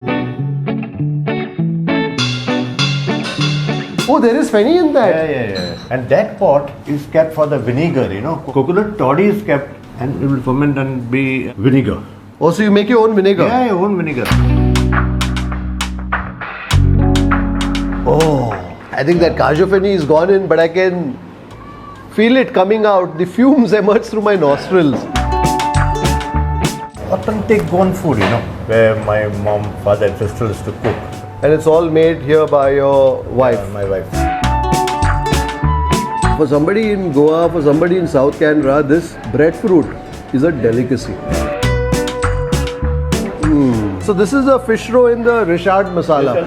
Oh, there is fenny in that. Yeah. And that pot is kept for the vinegar, Coconut toddy is kept and it will ferment and be vinegar. Oh, so you make your own vinegar? Yeah, your own vinegar. Oh, I think that cashew fenny is gone in, but I can feel it coming out. The fumes emerge through my nostrils. Authentic Goan food, where my mom, father and sister used to cook. And it's all made here by your wife. My wife. For somebody in Goa, for somebody in South Canara, this breadfruit is a delicacy. So this is a fish roe in the recheado masala.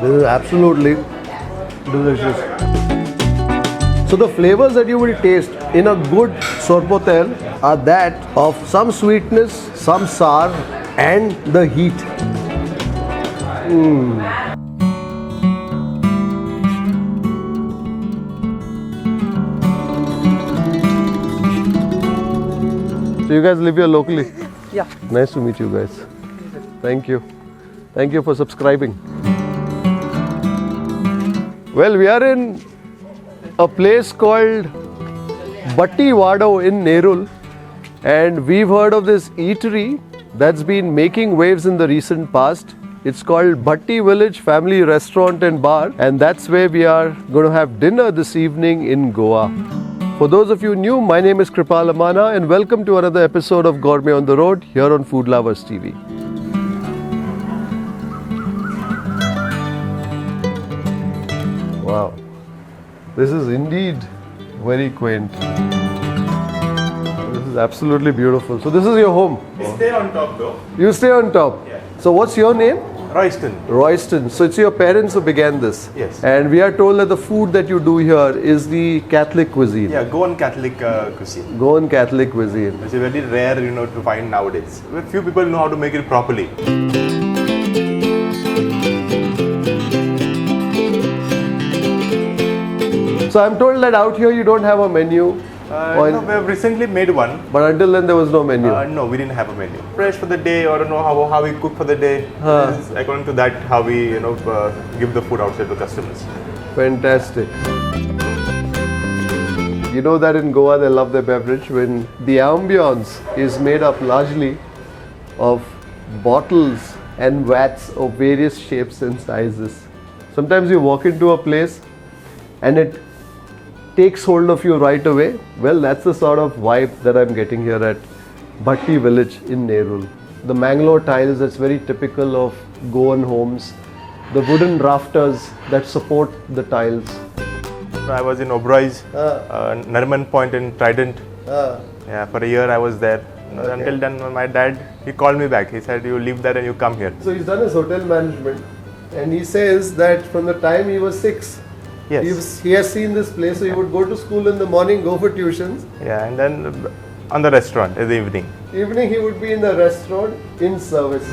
This is absolutely delicious. So the flavors that you will taste in a good Sorpotel are that of some sweetness, some sour, and the heat. So you guys live here locally? Yeah. Nice to meet you guys. Thank you. Thank you for subscribing. Well, we are in a place called Bhatti Waddo in Nerul, and we've heard of this eatery that's been making waves in the recent past. It's called Bhatti Village Family Restaurant and Bar, and that's where we are going to have dinner this evening in Goa. For those of you new, my name is Kripal Amanna, and welcome to another episode of Gourmet on the Road here on Food Lovers TV. Wow, this is indeed very quaint. This is absolutely beautiful. So this is your home? We stay on top though. You stay on top? Yeah. So what's your name? Royston. Royston. So it's your parents who began this? Yes. And we are told that the food that you do here is the Catholic cuisine. Yeah, Goan Catholic cuisine. Goan Catholic cuisine. It's very rare, to find nowadays. But few people know how to make it properly. So I'm told that out here you don't have a menu. No, we have recently made one. But until then there was no menu. No, we didn't have a menu. Fresh for the day, or how we cook for the day. This is according to that, how we give the food outside to customers. Fantastic. You know that in Goa they love their beverage when the ambience is made up largely of bottles and vats of various shapes and sizes. Sometimes you walk into a place and it takes hold of you right away. Well, that's the sort of vibe that I'm getting here at Bhatti Village in Nerul. The Mangalore tiles, that's very typical of Goan homes. The wooden rafters that support the tiles. I was in Oberoi's, Narman Point in Trident. Yeah, for a year I was there. Okay. Until then, my dad, he called me back. He said, you leave there and you come here. So he's done his hotel management, and he says that from the time he was 6, Yes. he has seen this place. So he would go to school in the morning, go for tuitions. Yeah, and then on the restaurant in the evening. Evening he would be in the restaurant in service.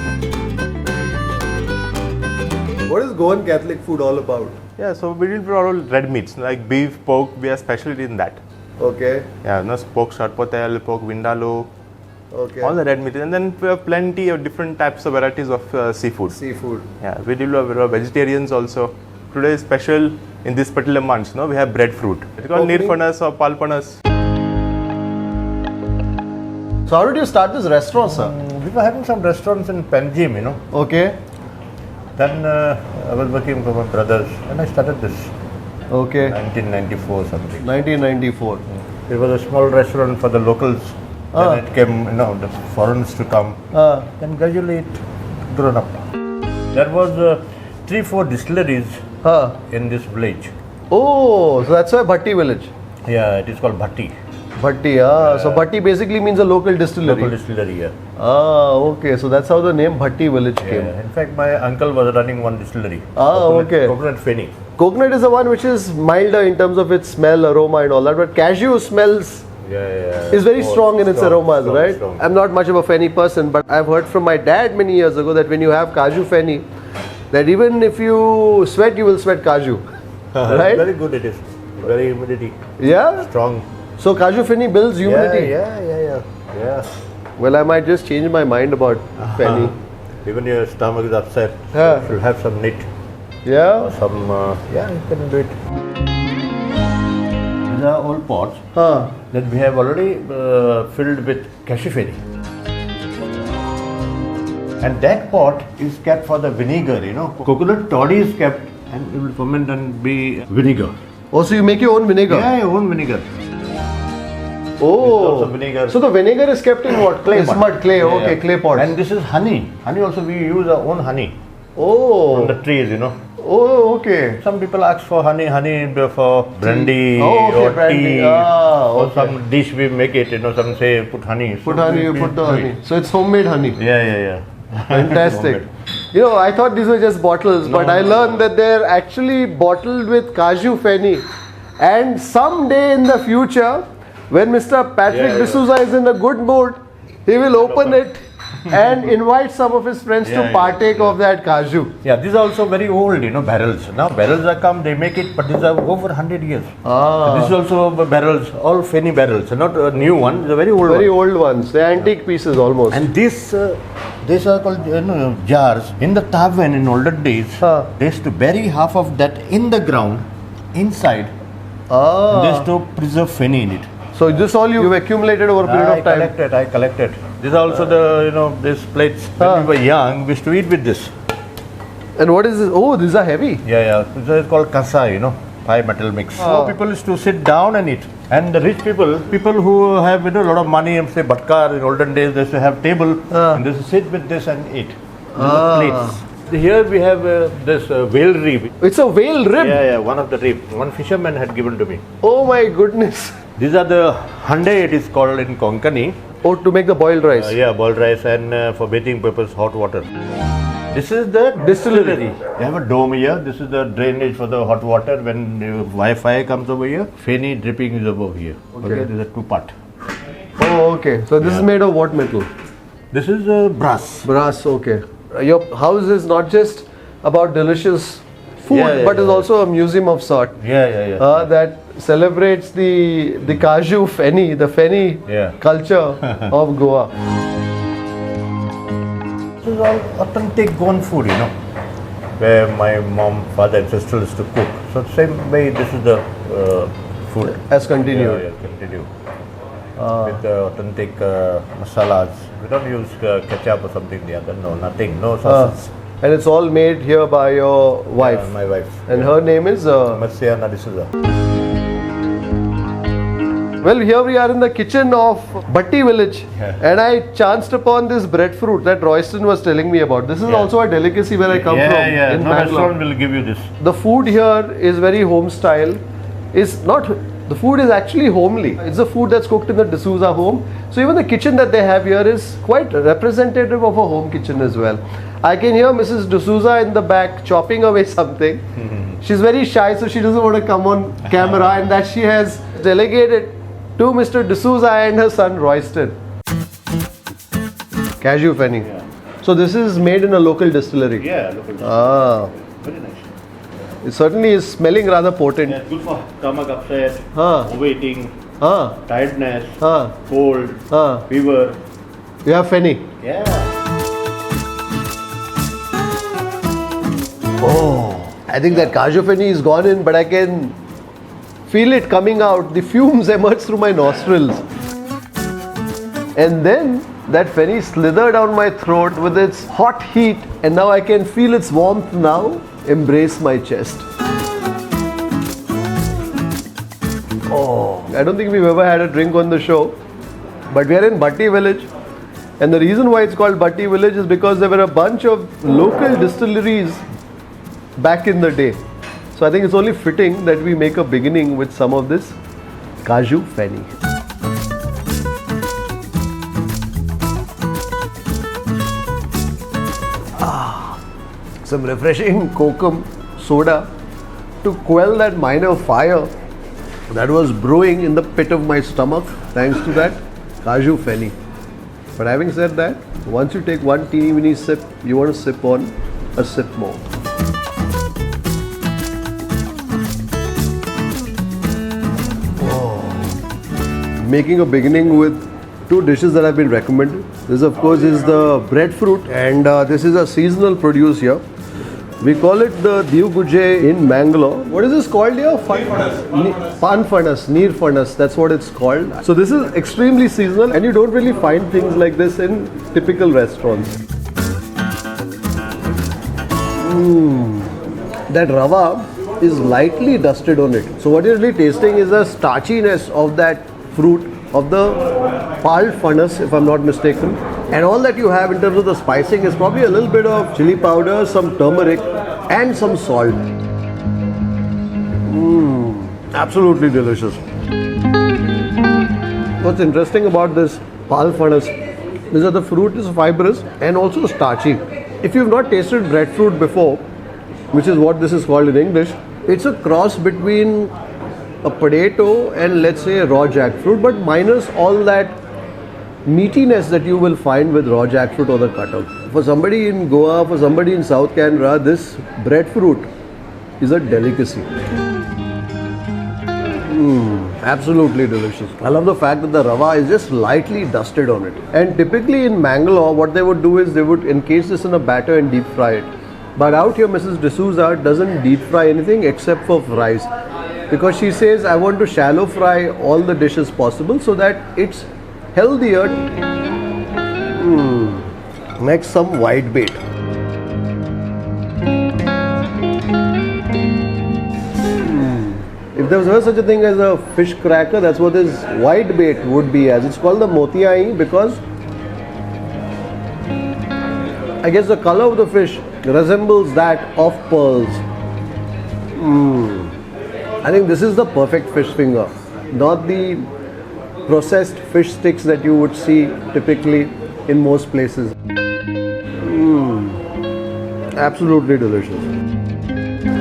What is Goan Catholic food all about? Yeah, so we did all red meats like beef, pork. We are specialty in that. Okay. Yeah, pork Sorpotel, pork vindaloo, Okay. all the red meat. And then we have plenty of different types of varieties of seafood. Seafood. Yeah, we do have vegetarians also. Today is special in this particular month. We have breadfruit. It's called neer phanas or phanas. So how did you start this restaurant, sir? We were having some restaurants in Panjim, Okay. Then I was working for my brothers and I started this Okay. 1994 something. 1994. It was a small restaurant for the locals. Then it came, the foreigners to come. Then gradually it grown up. There was 3-4 distilleries in this village. Oh, so that's why Bhatti Village. Yeah, it is called Bhatti. Bhatti, so Bhatti basically means a local distillery. Local distillery, yeah. Okay, so that's how the name Bhatti Village came. Yeah. In fact, my uncle was running one distillery. Okay. Coconut Feni. Coconut is the one which is milder in terms of its smell, aroma and all that, but cashew smells is very strong in its aromas, right? Strong. I'm not much of a fenny person, but I've heard from my dad many years ago that when you have cashew fenny, that even if you sweat, you will sweat cashew. Right? Very good it is. Very humidity. Yeah? Strong. So cashew fenny builds humidity? Yeah. Yeah. Well, I might just change my mind about Feni. Even your stomach is upset. Yeah. You should have some meat. Yeah? Or some, yeah, you can do it. These are all pots Huh. that we have already filled with cashew feni. And that pot is kept for the vinegar, you know. Coconut toddy is kept and it will ferment and be vinegar. Oh, so you make your own vinegar? Yeah, your own vinegar. Oh. Also vinegar. So the vinegar is kept in what? Clay It's pot. mud, clay. Yeah, Okay, yeah. clay pots. And this is honey. Honey also we use our own honey Oh. from the trees, you know. Oh, okay. Some people ask for honey for brandy Oh, okay, or brandy. tea Ah, or okay. some dish we make it, you know, some say put honey. Put So honey, you we put the do honey. it. So it's homemade honey. Yeah. Fantastic. Homemade. You know, I thought these were just bottles, but I no. learned that they're actually bottled with cashew feni. And someday in the future, when Mr. Patrick Yeah. D'Souza is in a good mood, he will open it and invite some of his friends to Yeah, partake of that cashew. Yeah, these are also very old, you know, barrels. Now barrels are come, they make it, but these are over 100 years. Ah. This is also barrels, all feni barrels, not a new one, it's a very old Very one. old ones. They're antique pieces almost. And these are called jars. In the tavern in older days, Huh. they used to bury half of that in the ground, inside. They Ah. used to preserve feni in it. So this all you've accumulated over a period of time. I collected. These are also these plates. When we were young, we used to eat with this. And what is this? Oh, these are heavy. Yeah. This is called kasa, pie metal mix. So people used to sit down and eat. And the rich people who have a lot of money, say Bhatkar in olden days, they used to have table and they used to sit with this and eat. These are plates. Here we have this whale rib. It's a whale rib. Yeah, one of the rib. One fisherman had given to me. Oh my goodness. These are the hande, it is called in Konkani. Oh, to make the boiled rice. Yeah, boiled rice and for bathing purpose, hot water. This is the distillery. They have a dome here. This is the drainage for the hot water. When Wi-Fi comes over here, feni dripping is above here. Okay, this is a two-part. Oh, okay. So this is made of what metal? This is brass. Brass, okay. Your house is not just about delicious food, Yeah, but is yeah. also a museum of sort. Yeah. That celebrates the cashew feni, the feni Yeah. culture of Goa. This is all authentic Goan food, where my mom, father and sister used to cook. So same way, this is the food. Has continued. Yeah, continue. With authentic masalas. We don't use ketchup or something the other. No, nothing. No sauces. And it's all made here by your wife. My wife. And her name is? motiyan, dsouza. Well, here we are in the kitchen of Bhatti Village, and I chanced upon this breadfruit that Royston was telling me about. This is also a delicacy where I come from. Yeah. In No Bangalore. restaurant will give you this. The food here is very home style. The food is actually homely. It's the food that's cooked in the D'Souza home. So even the kitchen that they have here is quite representative of a home kitchen as well. I can hear Mrs. D'Souza in the back chopping away something. She's very shy, so she doesn't want to come on camera, and that she has delegated to Mr. D'Souza and her son Royston. Cashew feni. Yeah. So this is made in a local distillery. Yeah, local. Ah, Very nice. it certainly is smelling rather potent. Yeah, good for stomach upset, overeating, Ah, tiredness, ah, cold, ah. fever. You have feni. Yeah. Oh, I think that cashew feni is gone in, but I can feel it coming out. The fumes emerge through my nostrils. And then that feni slithered down my throat with its hot heat, and now I can feel its warmth now embrace my chest. Oh, I don't think we've ever had a drink on the show, but we are in Bhatti Village. And the reason why it's called Bhatti Village is because there were a bunch of local distilleries back in the day. So I think it's only fitting that we make a beginning with some of this cashew feni. Some refreshing kokum soda to quell that minor fire that was brewing in the pit of my stomach thanks to that cashew feni. But having said that, once you take one teeny weeny sip, you want to sip on a sip more. Making a beginning with two dishes that have been recommended. This of course is the breadfruit, and this is a seasonal produce here. We call it the dsouza in Mangalore. What is this called here? Pan phanas, neer phanas, that's what it's called. So this is extremely seasonal, and you don't really find things like this in typical restaurants. That rava is lightly dusted on it. So what you're really tasting is the starchiness of that fruit, of the pal phanas, if I'm not mistaken. And all that you have in terms of the spicing is probably a little bit of chili powder, some turmeric, and some salt. Absolutely delicious. What's interesting about this pal phanas is that the fruit is fibrous and also starchy. If you've not tasted breadfruit before, which is what this is called in English, it's a cross between a potato and let's say raw jackfruit, but minus all that meatiness that you will find with raw jackfruit or the cutter. For somebody in Goa, for somebody in South Canara, this breadfruit is a delicacy. Absolutely delicious. I love the fact that the rava is just lightly dusted on it. And typically in Mangalore, what they would do is they would encase this in a batter and deep fry it. But out here, Mrs. D'Souza doesn't deep fry anything except for fries, because she says, I want to shallow fry all the dishes possible so that it's healthier. Next, some whitebait. If there was ever such a thing as a fish cracker, that's what this whitebait would be as. It's called the motiyan because I guess the color of the fish resembles that of pearls. I think this is the perfect fish finger, not the processed fish sticks that you would see typically in most places. Absolutely delicious.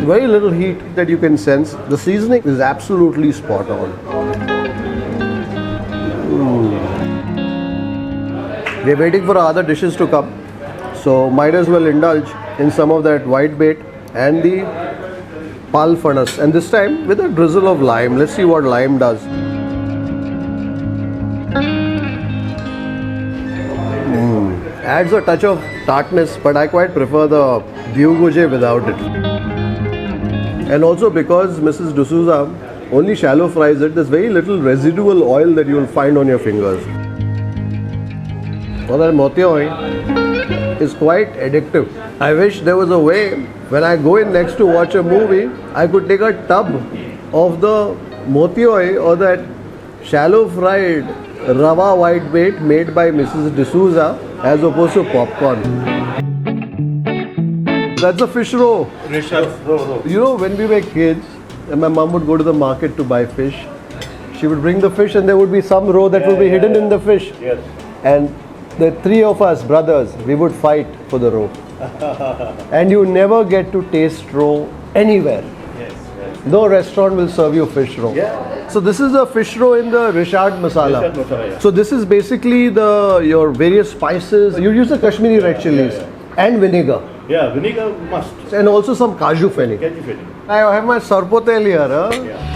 Very little heat that you can sense. The seasoning is absolutely spot on. We're waiting for our other dishes to come, so might as well indulge in some of that whitebait and the pal phanas, and this time with a drizzle of lime. Let's see what lime does. Adds a touch of tartness, but I quite prefer the dsouza without it. And also because Mrs. D'Souza only shallow fries it, there's very little residual oil that you will find on your fingers. So that motiyan is quite addictive. I wish there was a way when I go in next to watch a movie, I could take a tub of the motiyan or that shallow fried rava whitebait made by Mrs. D'Souza as opposed to popcorn. That's a fish roe. You know, when we were kids and my mom would go to the market to buy fish, she would bring the fish and there would be some roe that would be hidden in the fish. Yes. And the three of us brothers, we would fight for the roe. And you never get to taste roe anywhere. Yes. No restaurant will serve you fish roe. Yeah. So this is a fish roe in the recheado masala. Recheado masala, yeah. So this is basically your various spices. You use the Kashmiri red chilies and vinegar. Yeah, vinegar must. And also some kaju fenny. I have my Sorpotel here. Yeah.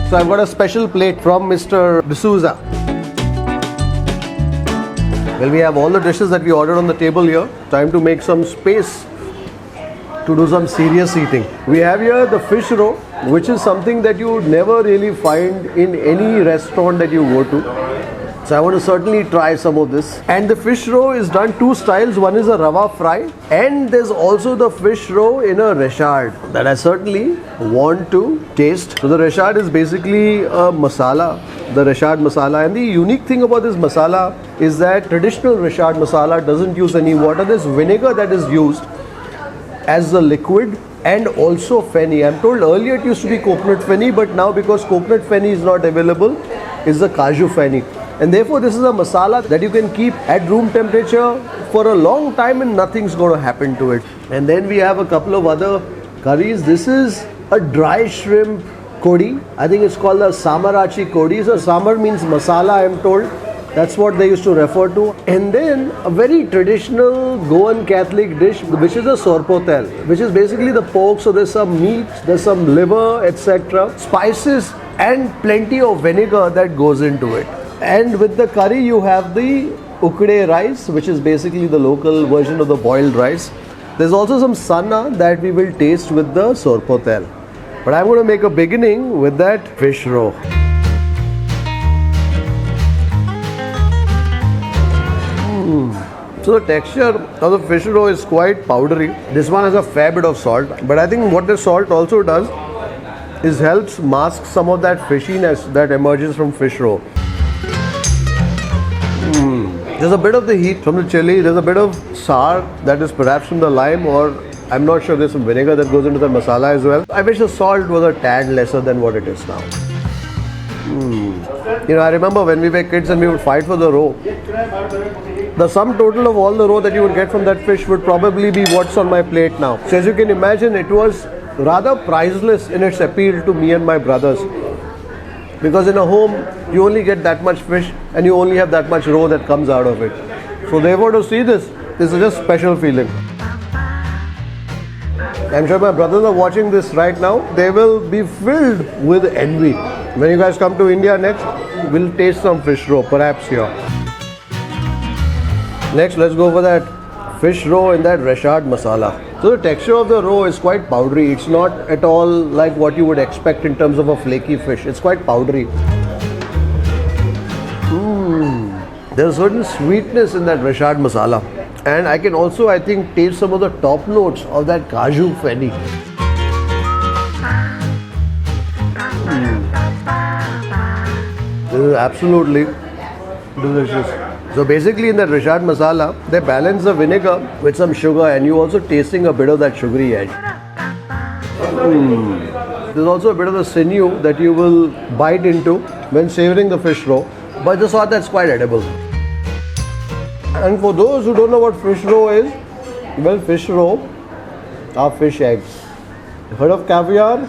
So I've got a special plate from Mr. D'Souza. Well, we have all the dishes that we ordered on the table here. Time to make some space to do some serious eating. We have here the fish roe, which is something that you would never really find in any restaurant that you go to. So I want to certainly try some of this. And the fish roe is done two styles. One is a rava fry, and there's also the fish roe in a recheado that I certainly want to taste. So the recheado is basically a masala, the recheado masala. And the unique thing about this masala is that traditional recheado masala doesn't use any water. There's vinegar that is used as the liquid and also fenny. I'm told earlier it used to be coconut fenny, but now because coconut fenny is not available, it's the kaju fenny. And therefore this is a masala that you can keep at room temperature for a long time and nothing's going to happen to it. And then we have a couple of other curries. This is a dry shrimp kodi. I think it's called a samarachi kodi. So samar means masala, I'm told. That's what they used to refer to. And then a very traditional Goan Catholic dish, which is a sorpotel, which is basically the pork. So there's some meat, there's some liver, etc. Spices and plenty of vinegar that goes into it. And with the curry you have the ukde rice, which is basically the local version of the boiled rice. There's also some sanna that we will taste with the sorpotel. But I'm going to make a beginning with that fish roe. So the texture of the fish roe is quite powdery. This one has a fair bit of salt, but I think what the salt also does is helps mask some of that fishiness that emerges from fish roe. There's a bit of the heat from the chilli, there's a bit of sour that is perhaps from the lime, or I'm not sure, there's some vinegar that goes into the masala as well. I wish the salt was a tad lesser than what it is now. You know, I remember when we were kids and we would fight for the roe. The sum total of all the roe that you would get from that fish would probably be what's on my plate now. So as you can imagine, it was rather priceless in its appeal to me and my brothers. Because in a home, you only get that much fish and you only have that much roe that comes out of it. So therefore, to see this is just a special feeling. I'm sure my brothers are watching this right now. They will be filled with envy. When you guys come to India next, we'll taste some fish roe, perhaps here. Next, let's go for that fish roe in that recheado masala. So the texture of the roe is quite powdery. It's not at all like what you would expect in terms of a flaky fish. It's quite powdery. There's a certain sweetness in that recheado masala. And I can also, I think, taste some of the top notes of that cashew fenny. This is absolutely delicious. So basically in that recheado masala, they balance the vinegar with some sugar and you also tasting a bit of that sugary edge. There's also a bit of the sinew that you will bite into when savouring the fish roe, but the sort that's quite edible. And for those who don't know what fish roe is, well, fish roe are fish eggs. Heard of caviar?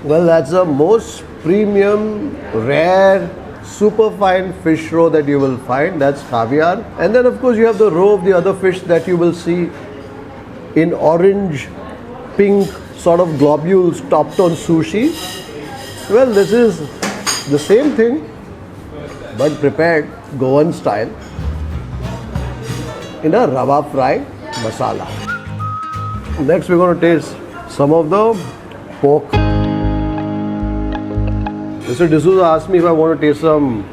Well, that's the most premium, rare, super fine fish roe that you will find. That's caviar. And then of course you have the roe of the other fish that you will see in orange, pink sort of globules topped on sushi. Well, this is the same thing but prepared Goan style in a rava fry masala. Next we're going to taste some of the pork. Mr. D'Souza asked me if I want to taste some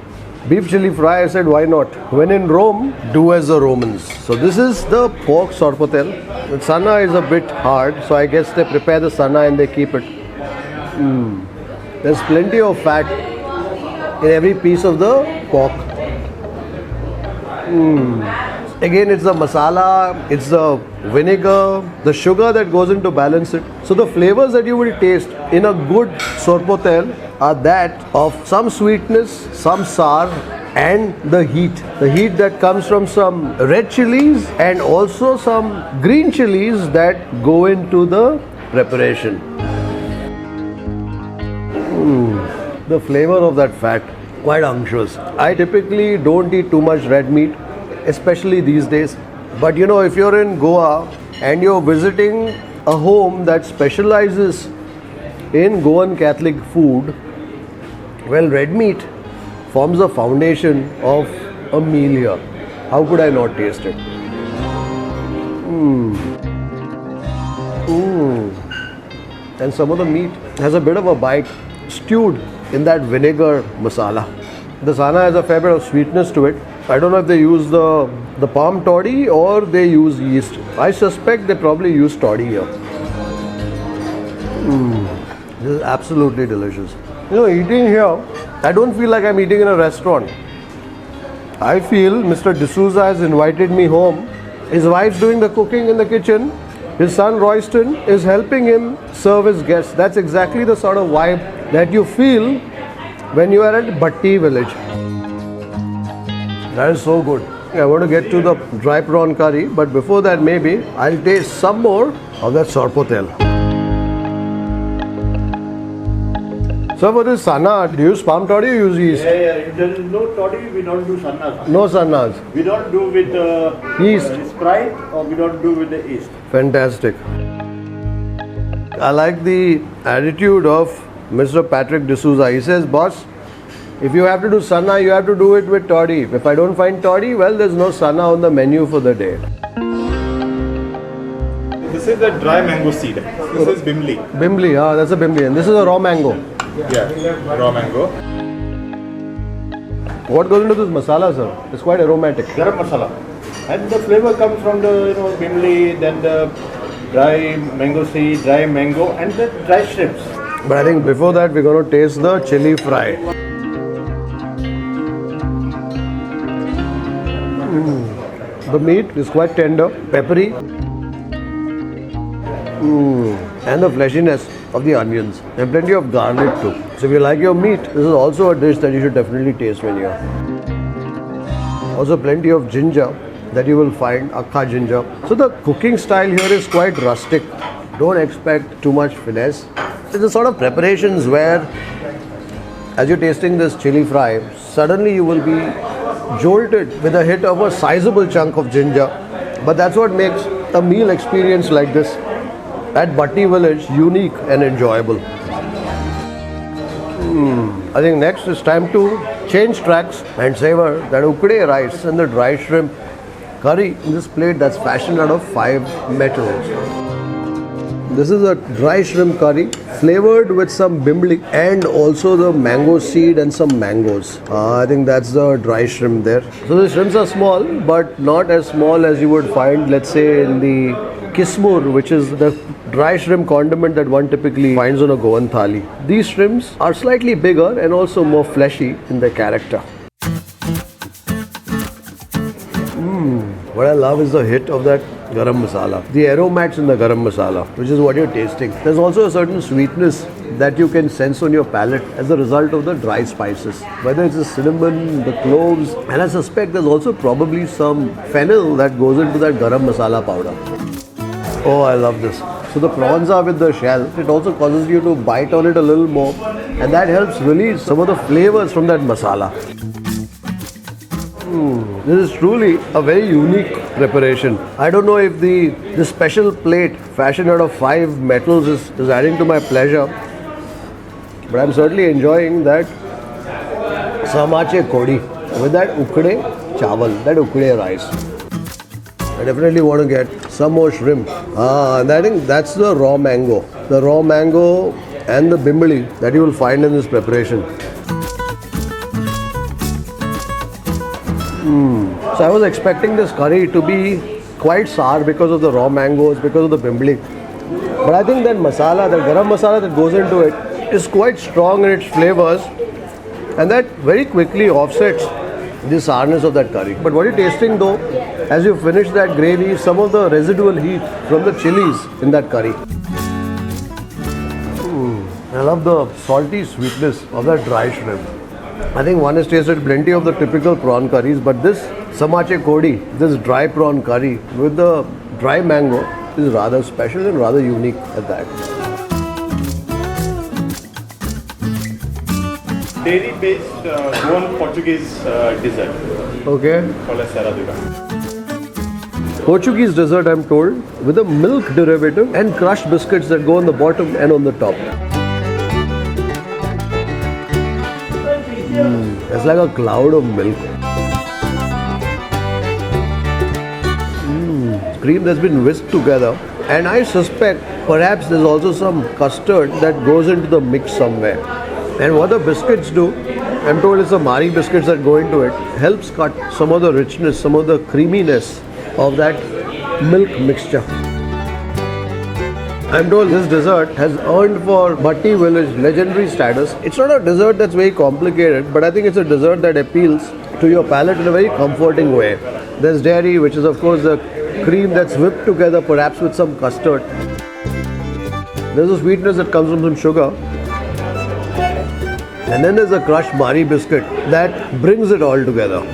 beef chili fry. I said, why not? When in Rome, do as the Romans. So this is the pork sorpotel. The sanna is a bit hard, so I guess they prepare the sanna and they keep it. There's plenty of fat in every piece of the pork. Again, it's the masala, it's the vinegar, the sugar that goes in to balance it. So the flavors that you will taste in a good sorpotel are that of some sweetness, some sour, and the heat. The heat that comes from some red chilies and also some green chilies that go into the preparation. The flavor of that fat, quite unctuous. I typically don't eat too much red meat, especially these days. But you know, if you're in Goa and you're visiting a home that specializes in Goan Catholic food, well, red meat forms the foundation of a meal here. How could I not taste it? And some of the meat has a bit of a bite, stewed in that vinegar masala. The sana has a fair bit of sweetness to it. I don't know if they use the palm toddy or they use yeast. I suspect they probably use toddy here. This is absolutely delicious. You know, eating here, I don't feel like I'm eating in a restaurant. I feel Mr. D'Souza has invited me home. His wife's doing the cooking in the kitchen. His son Royston is helping him serve his guests. That's exactly the sort of vibe that you feel when you are at Bhatti Village. That is so good. I want to get to the dry prawn curry, but before that maybe I'll taste some more of that sorpotel. So for this sana, do you use palm toddy or use yeast? Yeah. If there is no toddy, we don't do sannas. No sannas. We don't do with yeast. Sprite, or we don't do with the yeast. Fantastic. I like the attitude of Mr. Patrick D'Souza. He says, boss, If you have to do sana, you have to do it with toddy. If I don't find toddy, well, there's no sana on the menu for the day. This is the dry mango seed. This is bimli. Bimli, that's a bimli. And this is a raw mango. Yeah, raw mango. What goes into this masala, sir? It's quite aromatic. Garam masala. And the flavor comes from the bimli, then the dry mango seed, dry mango, and the dry shrimps. But I think before that, we're going to taste the chili fry. The meat is quite tender, peppery. And the fleshiness of the onions. And plenty of garlic too. So if you like your meat, this is also a dish that you should definitely taste when you're here. Also plenty of ginger that you will find, akka ginger. So the cooking style here is quite rustic. Don't expect too much finesse. It's the sort of preparations where, as you're tasting this chili fry, suddenly you will be jolted with a hit of a sizable chunk of ginger. But that's what makes a meal experience like this at Bhatti Village unique and enjoyable. I think next it's time to change tracks and savor that ukde rice and the dry shrimp curry in this plate that's fashioned out of 5 metals. This is a dry shrimp curry flavored with some bimli and also the mango seed and some mangoes. I think that's the dry shrimp there. So the shrimps are small, but not as small as you would find, let's say, in the kismur, which is the dry shrimp condiment that one typically finds on a Goan thali. These shrimps are slightly bigger and also more fleshy in their character. What I love is the hit of that garam masala. The aromats in the garam masala, which is what you're tasting. There's also a certain sweetness that you can sense on your palate as a result of the dry spices. Whether it's the cinnamon, the cloves, and I suspect there's also probably some fennel that goes into that garam masala powder. Oh, I love this. So the prawns are with the shell. It also causes you to bite on it a little more, and that helps release some of the flavors from that masala. This is truly a very unique preparation. I don't know if this special plate fashioned out of 5 metals is adding to my pleasure, but I'm certainly enjoying that samache kodi with that ukde chawal, that ukde rice. I definitely want to get some more shrimp. And I think that's the raw mango. The raw mango and the bimbali that you will find in this preparation. So I was expecting this curry to be quite sour because of the raw mangoes, because of the bimbali. But I think that masala, that garam masala that goes into it is quite strong in its flavors, and that very quickly offsets the sourness of that curry. But what you're tasting though, as you finish that gravy, is some of the residual heat from the chilies in that curry. I love the salty sweetness of that dry shrimp. I think one has tasted plenty of the typical prawn curries, but this samache kodi, this dry prawn curry with the dry mango is rather special and rather unique at that. Dairy-based Goan Portuguese dessert. Okay. Called as Serradura. Portuguese dessert, I'm told, with a milk derivative and crushed biscuits that go on the bottom and on the top. It's like a cloud of milk. Cream that's been whisked together, and I suspect perhaps there's also some custard that goes into the mix somewhere. And what the biscuits do, I'm told it's the Mari biscuits that go into it, helps cut some of the richness, some of the creaminess of that milk mixture. I'm told this dessert has earned for Bhatti Village legendary status. It's not a dessert that's very complicated, but I think it's a dessert that appeals to your palate in a very comforting way. There's dairy, which is of course the cream that's whipped together perhaps with some custard. There's a sweetness that comes from some sugar. And then there's a crushed Mari biscuit that brings it all together.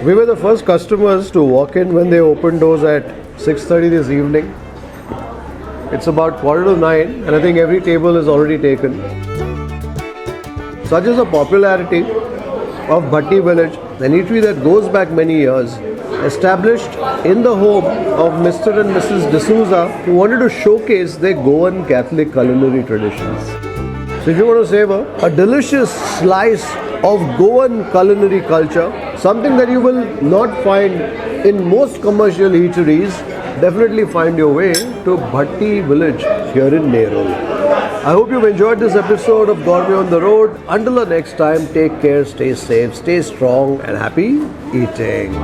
We were the first customers to walk in when they opened doors at 6:30 this evening. It's about 8:45 and I think every table is already taken. Such is the popularity of Bhatti Village, an eatery that goes back many years. established in the home of Mr. and Mrs. D'Souza, who wanted to showcase their Goan Catholic culinary traditions. So if you want to savor a delicious slice of Goan culinary culture, something that you will not find in most commercial eateries, definitely find your way to Bhatti Village here in Nerul. I hope you've enjoyed this episode of Gourmet on the Road. Until the next time, take care, stay safe, stay strong, and happy eating.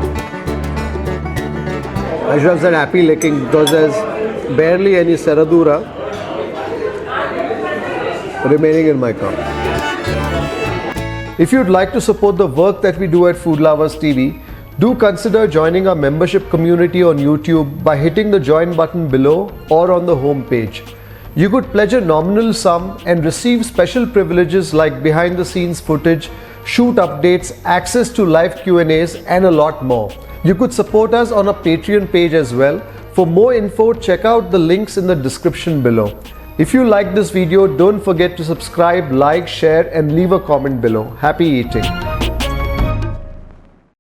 I should have said happy licking because there's barely any Serradura remaining in my cup. If you'd like to support the work that we do at Food Lovers TV, do consider joining our membership community on YouTube by hitting the join button below or on the home page. You could pledge a nominal sum and receive special privileges like behind the scenes footage, shoot updates, access to live Q&As, and a lot more. You could support us on our Patreon page as well. For more info, check out the links in the description below. If you like this video, don't forget to subscribe, like, share, and leave a comment below. Happy eating!